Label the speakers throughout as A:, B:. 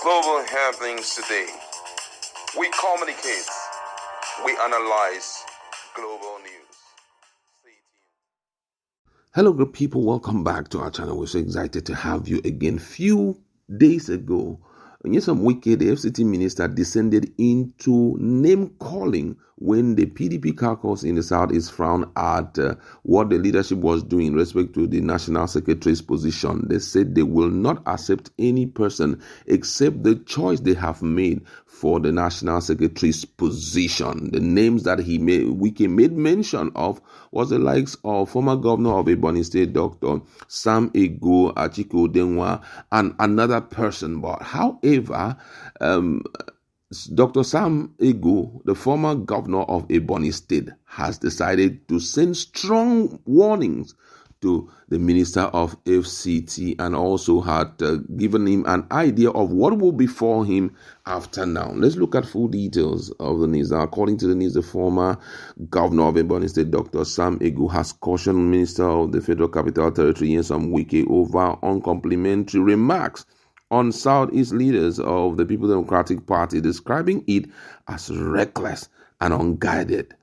A: global happenings today. We communicate, we analyze global news. Stay tuned.
B: Hello, good people. Welcome back to our channel. We're so excited to have you again. Few days ago, Nyesom Wike, the FCT minister, descended into name calling when the PDP caucus in the Southeast frowned at what the leadership was doing in respect to the National Secretary's position. They said they will not accept any person except the choice they have made for the National Secretary's position. The names that Wike made mention of was the likes of former governor of Ebonyi State, Dr. Sam Ego, Achiko Denwa, and another person. But however, Dr. Sam Ego, the former governor of Ebonyi State, has decided to send strong warnings to the minister of FCT and also had given him an idea of what will befall him after now. Let's look at full details of the news. Now, according to the news, the former governor of Ebonyi State, Dr. Sam Ego, has cautioned Minister of the Federal Capital Territory, Nyesom Wike, over uncomplimentary remarks on Southeast leaders of the People's Democratic Party, describing it as reckless and unguided.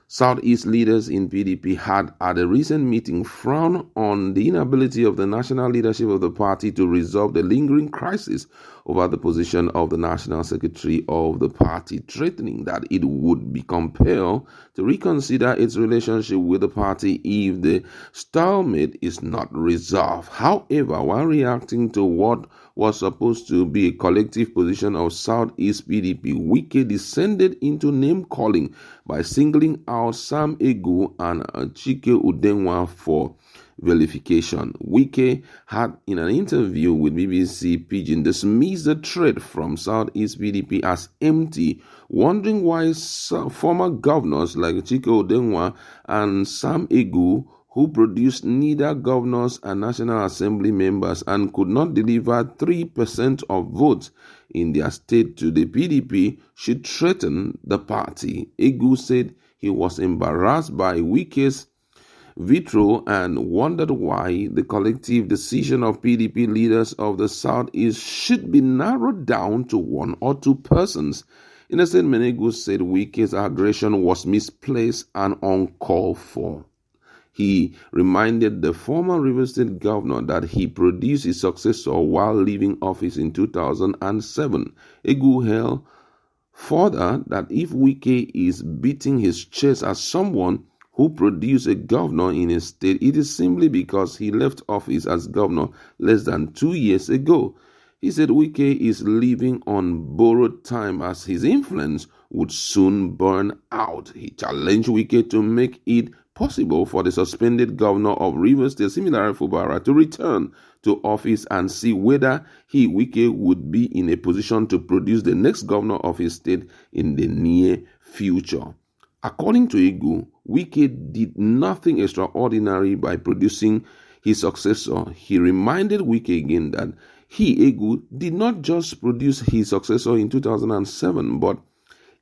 B: Southeast leaders in PDP had at a recent meeting frowned on the inability of the national leadership of the party to resolve the lingering crisis over the position of the national secretary of the party, threatening that it would be compelled to reconsider its relationship with the party if the stalemate is not resolved. However, while reacting to what was supposed to be a collective position of Southeast PDP, Wike descended into name-calling by singling out Sam Ego and Chike Udenwa for vilification. Wike had, in an interview with BBC Pidgin, dismissed the threat from Southeast PDP as empty, wondering why former governors like Chike Udenwa and Sam Ego, who produced neither governors and National Assembly members and could not deliver 3% of votes in their state to the PDP, should threaten the party. Ego said he was embarrassed by Wike's veto and wondered why the collective decision of PDP leaders of the Southeast should be narrowed down to one or two persons. In a statement, Ego said Wike's aggression was misplaced and uncalled for. He reminded the former Rivers State governor that he produced his successor while leaving office in 2007. Ego held further that if Wike is beating his chest as someone who produced a governor in his state, it is simply because he left office as governor less than 2 years ago. He said Wike is living on borrowed time as his influence would soon burn out. He challenged Wike to make it possible for the suspended governor of Rivers State, Similare Fubara, to return to office and see whether he, Wike, would be in a position to produce the next governor of his state in the near future. According to Ego, Wike did nothing extraordinary by producing his successor. He reminded Wike again that he, Ego, did not just produce his successor in 2007, but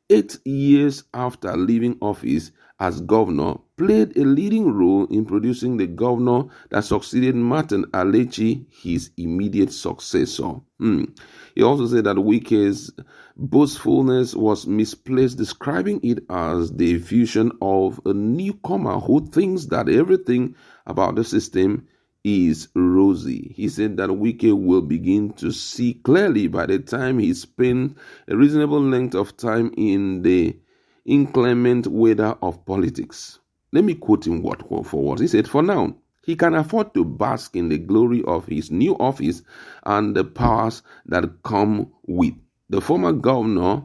B: 8 years after leaving office as governor, played a leading role in producing the governor that succeeded Martin Alechi, his immediate successor. He also said that Wike's boastfulness was misplaced, describing it as the fusion of a newcomer who thinks that everything about the system is rosy. He said that Wike will begin to see clearly by the time he spends a reasonable length of time in the inclement weather of politics. Let me quote him word for word. He said, for now, he can afford to bask in the glory of his new office and the powers that come with. The former governor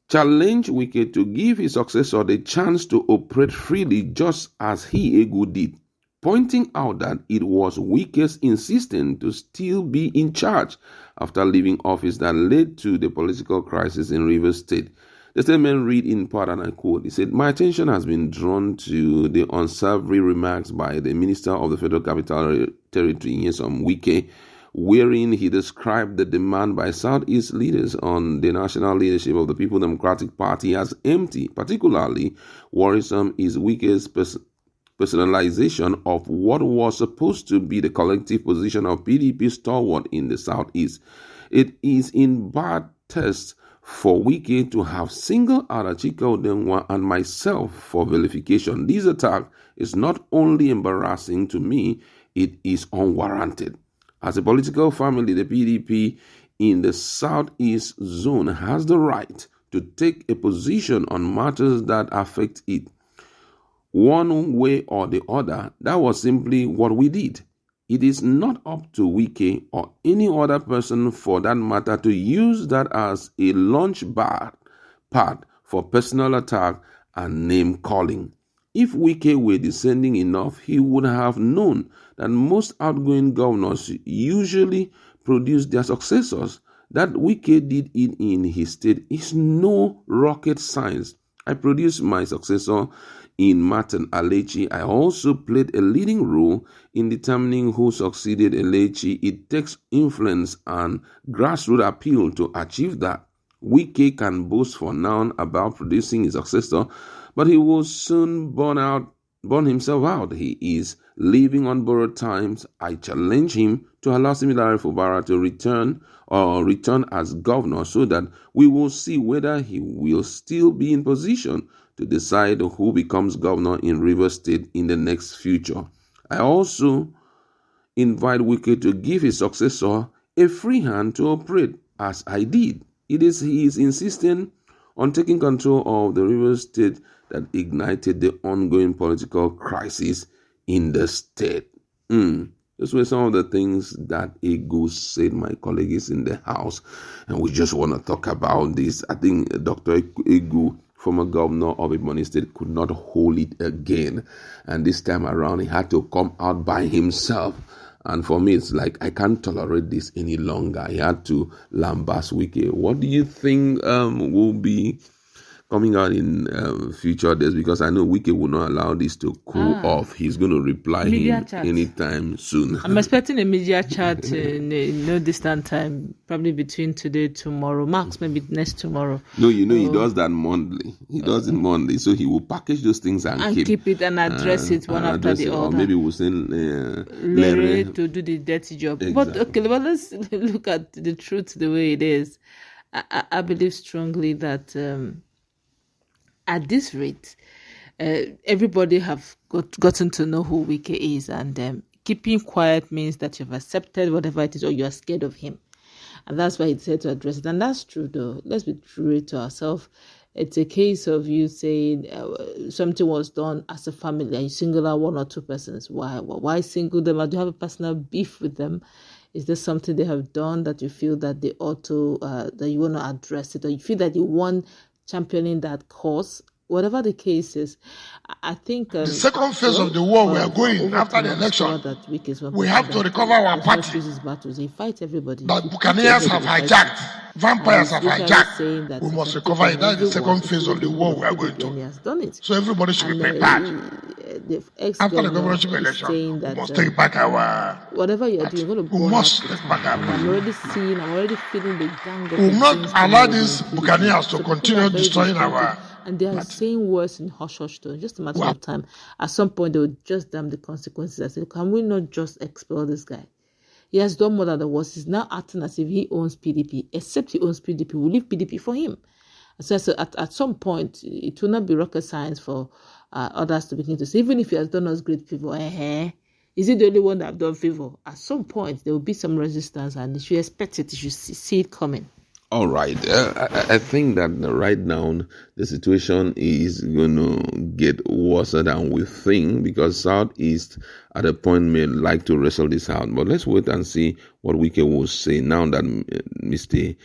B: challenged Wike to give his successor the chance to operate freely just as he, Ego, did, pointing out that it was Wike's insistence to still be in charge after leaving office that led to the political crisis in Rivers State. The statement read in part, and I quote, he said, "My attention has been drawn to the unsavory remarks by the Minister of the Federal Capital Territory, Nyesom Wike, wherein he described the demand by Southeast leaders on the national leadership of the People's Democratic Party as empty. Particularly worrisome is Wike's personalization of what was supposed to be the collective position of PDP stalwart in the Southeast. It is in bad taste for Wike to have singled out Achika Odenwa and myself for vilification. This attack is not only embarrassing to me, it is unwarranted. As a political family, the PDP in the Southeast Zone has the right to take a position on matters that affect it. One way or the other, that was simply what we did. It is not up to Wike or any other person for that matter to use that as a launch pad for personal attack and name calling. If Wike were descending enough, he would have known that most outgoing governors usually produce their successors. That Wike did it in his state is no rocket science. I produced my successor in Martin Alechi. I also played a leading role in determining who succeeded Alechi. It takes influence and grassroots appeal to achieve that. Wike can boast for now about producing his successor, but he will soon burn himself out. He is living on borrowed times. I challenge him to allow Similari Fubara to return as governor so that we will see whether he will still be in position to decide who becomes governor in Rivers State in the next future. I also invite Wike to give his successor a free hand to operate, as I did. He is insisting on taking control of the Rivers State that ignited the ongoing political crisis in the state. Those were some of the things that Egu said, my colleagues in the house, and we just want to talk about this. I think Dr. Egu, former governor of Ebonyi State, could not hold it again, and this time around he had to come out by himself. And for me, it's like, I can't tolerate this any longer. He had to lambast Wike. What do you think will be coming out in future days? Because I know Wike will not allow this to cool off. He's going to reply him anytime soon.
C: I'm expecting a media chat in no distant time, probably between today and tomorrow. Max, maybe next tomorrow.
B: No, he does that monthly. He does it monthly. So he will package those things and
C: keep it and address it one after the other.
B: Or maybe we'll send
C: Larry to do the dirty job. Exactly. But let's look at the truth the way it is. I believe strongly that at this rate, everybody have gotten to know who Wike is, and keeping quiet means that you've accepted whatever it is, or you are scared of him, and that's why he decided to address it. And that's true, though. Let's be true to ourselves. It's a case of you saying something was done as a family, and you single out one or two persons. Why single them? Do you have a personal beef with them? Is there something they have done that you feel that they ought to, that you want to address it, or you feel that you want championing that cause? Whatever the case is, I think
D: the second phase of the war we are going after the election, we have to recover our party.
C: They fight everybody.
D: That Buccaneers have hijacked, vampires have hijacked. We must recover it. That's the second phase of the war we are going to. So everybody should be prepared. After the governorship election, we must take back our.
C: Whatever you are doing, you're going to.
D: We must take back our.
C: I'm already feeling the gang.
D: We will not allow these Buccaneers to continue destroying our.
C: And they are saying words in hush tone. Just a matter of time. At some point, they will just damn the consequences. I said, can we not just expel this guy? He has done more than the worst. He's now acting as if he owns PDP. Except he owns PDP, we'll leave PDP for him. So at some point, it will not be rocket science for others to begin to say, even if he has done us great favor, is he the only one that have done favor? At some point, there will be some resistance, and you should expect it. You should see it coming.
B: All right. I think that right now the situation is going to get worse than we think, because Southeast at a point may like to wrestle this out. But let's wait and see what Wike will say now that Mr.